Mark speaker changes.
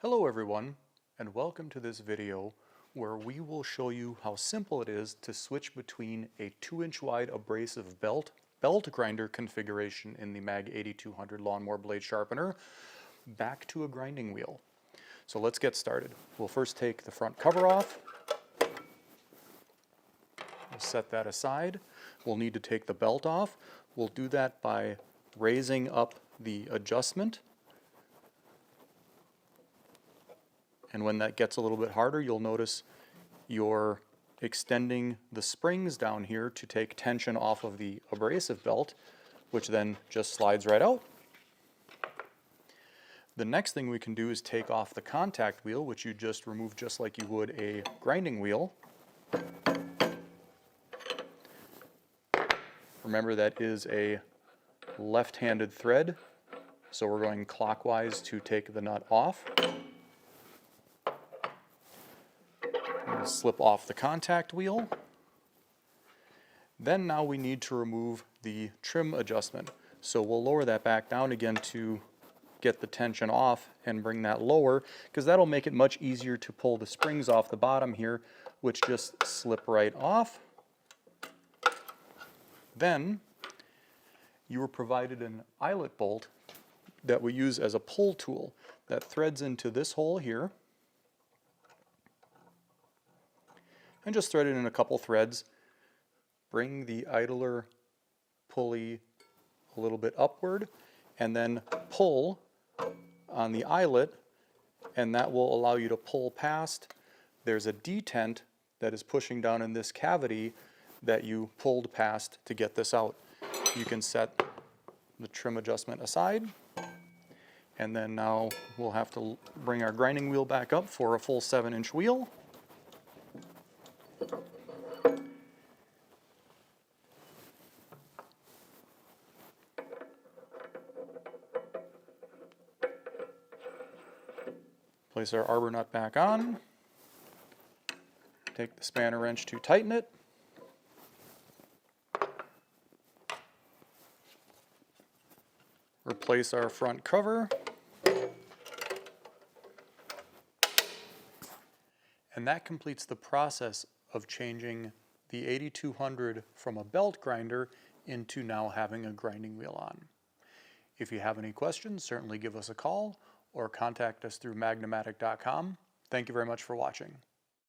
Speaker 1: Hello everyone, and welcome to this video where we will show you how simple it is to switch between a 2-inch wide abrasive belt grinder configuration in the MAG-8200 lawnmower blade sharpener back to a grinding wheel. So let's get started. We'll first take the front cover off. We'll set that aside. We'll need to take the belt off. We'll do that by raising up the adjustment. And when that gets a little bit harder, you'll notice you're extending the springs down here to take tension off of the abrasive belt, which then just slides right out. The next thing we can do is take off the contact wheel, which you just remove just like you would a grinding wheel. Remember, that is a left-handed thread, so we're going clockwise to take the nut off. We'll slip off the contact wheel. Then now we need to remove the trim adjustment. So we'll lower that back down again to get the tension off and bring that lower, because that'll make it much easier to pull the springs off the bottom here, which just slip right off. Then you were provided an eyelet bolt that we use as a pull tool that threads into this hole here. And just thread it in a couple threads. Bring the idler pulley a little bit upward and then pull on the eyelet, and that will allow you to pull past. There's a detent that is pushing down in this cavity that you pulled past to get this out. You can set the trim adjustment aside, and then now we'll have to bring our grinding wheel back up for a full 7-inch wheel. Place our arbor nut back on. Take the spanner wrench to tighten it. Replace our front cover. And that completes the process of changing the 8200 from a belt grinder into now having a grinding wheel on. If you have any questions, certainly give us a call or contact us through Magna-Matic.com. Thank you very much for watching.